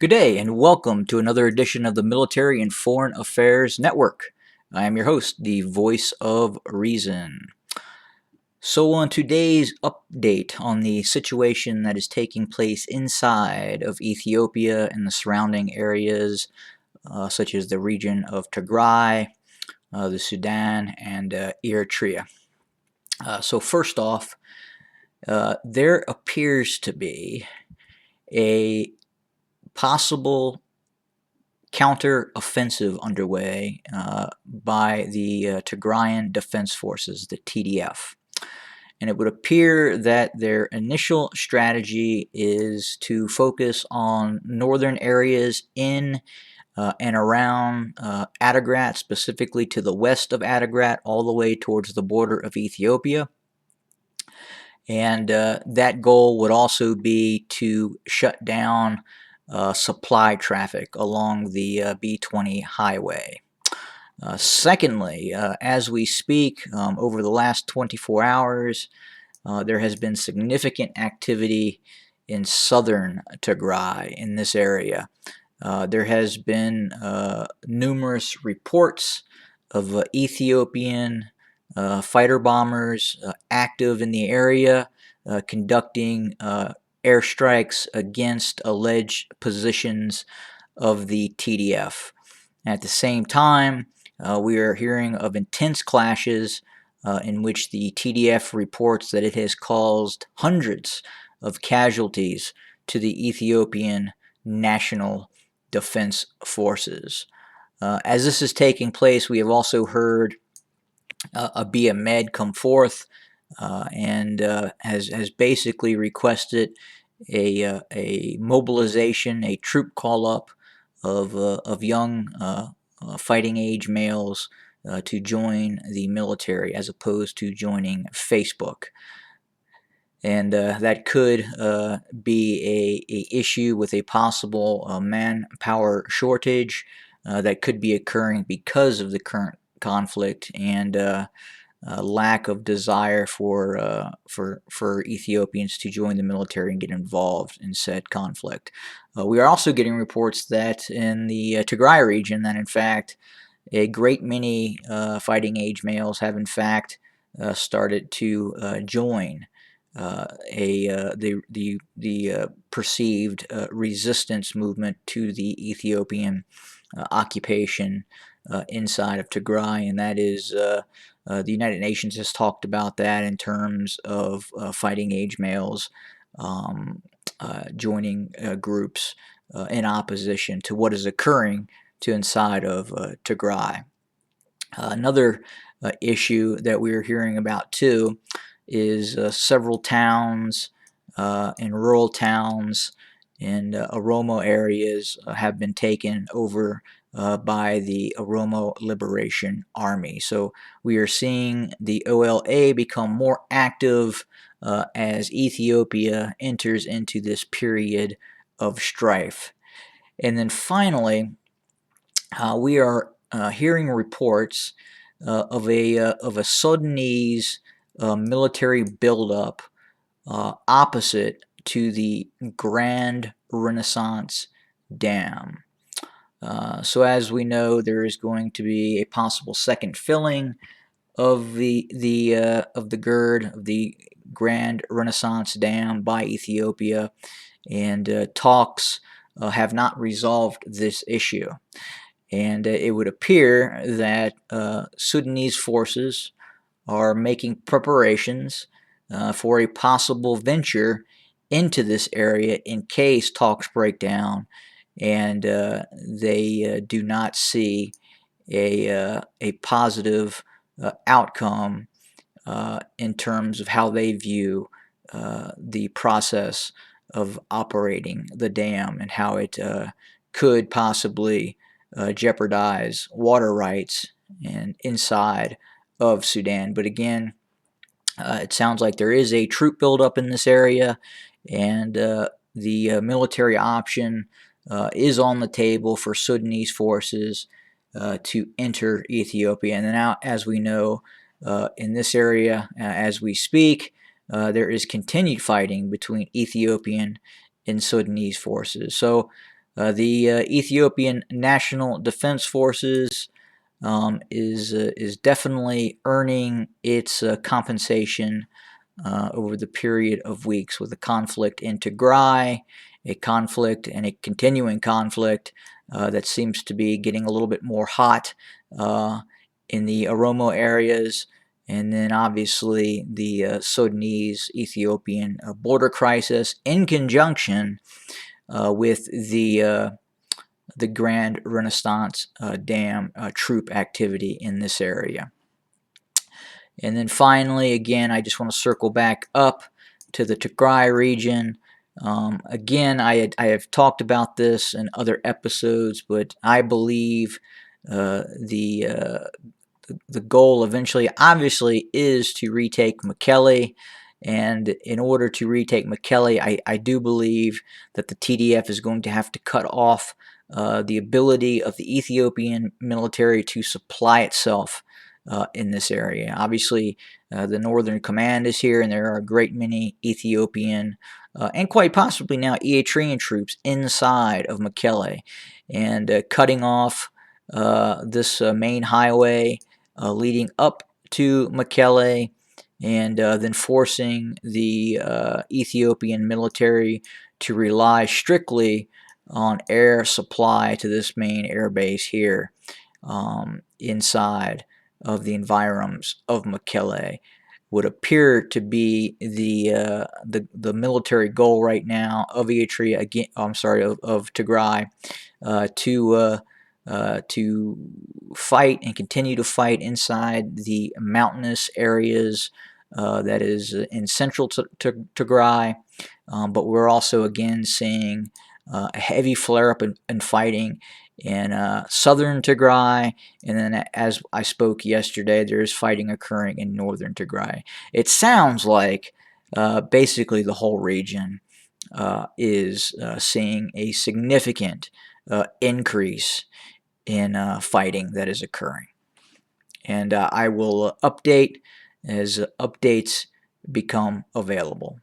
Good day and welcome to another edition of the Military and Foreign Affairs Network. I am your host, the voice of reason. So, on today's update on the situation that is taking place inside of Ethiopia and the surrounding areas, such as the region of Tigray, the Sudan, and Eritrea. First off, there appears to be a possible counter-offensive underway by the Tigrayan Defense Forces, the TDF. And it would appear that their initial strategy is to focus on northern areas in and around Adigrat, specifically to the west of Adigrat, all the way towards the border of Ethiopia. And that goal would also be to shut down supply traffic along the B20 highway. Secondly, as we speak, over the last 24 hours, there has been significant activity in southern Tigray in this area. There has been numerous reports of Ethiopian fighter bombers active in the area, conducting airstrikes against alleged positions of the TDF. At the same time, we are hearing of intense clashes in which the TDF reports that it has caused hundreds of casualties to the Ethiopian National Defense Forces. As this is taking place, we have also heard Abiy Ahmed come forth and has basically requested a mobilization, a troop call up of young fighting age males to join the military as opposed to joining Facebook. And that could be a issue with a possible manpower shortage that could be occurring because of the current conflict and lack of desire for Ethiopians to join the military and get involved in said conflict. We are also getting reports that in the Tigray region, that in fact a great many fighting age males have in fact started to join the perceived resistance movement to the Ethiopian occupation inside of Tigray, and that is the United Nations has talked about that in terms of fighting age males joining groups in opposition to what is occurring to inside of Tigray. Another issue that we are hearing about too is several towns and rural towns and Oromo areas have been taken over by the Oromo Liberation Army. So we are seeing the OLA become more active as Ethiopia enters into this period of strife. And then finally, we are hearing reports of a Sudanese military buildup opposite to the Grand Renaissance Dam. So as we know, there is going to be a possible second filling of the GERD, of the Grand Renaissance Dam, by Ethiopia, and talks have not resolved this issue. And it would appear that Sudanese forces are making preparations for a possible venture into this area in case talks break down and they do not see a positive outcome in terms of how they view the process of operating the dam and how it could possibly jeopardize water rights and inside of Sudan. But again, it sounds like there is a troop buildup in this area, and the military option is on the table for Sudanese forces to enter Ethiopia. And now, as we know, in this area, as we speak, there is continued fighting between Ethiopian and Sudanese forces. So The Ethiopian National Defense Forces is definitely earning its compensation over the period of weeks, with a conflict in Tigray, a conflict and a continuing conflict that seems to be getting a little bit more hot in the Oromo areas, and then obviously the Sudanese-Ethiopian border crisis in conjunction with the Grand Renaissance Dam troop activity in this area. And then finally, again, I just want to circle back up to the Tigray region. Again, I have talked about this in other episodes, but I believe the goal eventually, obviously, is to retake Mekelle. And in order to retake Mekelle, I do believe that the TDF is going to have to cut off the ability of the Ethiopian military to supply itself in this area. Obviously, the Northern Command is here, and there are a great many Ethiopian and quite possibly now Eritrean troops inside of Mekelle, and cutting off this main highway leading up to Mekelle, and then forcing the Ethiopian military to rely strictly on air supply to this main air base here inside of the environs of Mekelle. Would appear to be the military goal right now of Eritrea, again, I'm sorry, of Tigray, to fight and continue to fight inside the mountainous areas that is in central Tigray, but we're also again seeing a heavy flare-up and fighting in southern Tigray, and then as I spoke yesterday, there is fighting occurring in northern Tigray. It sounds like basically the whole region is seeing a significant increase in fighting that is occurring. And I will update as updates become available.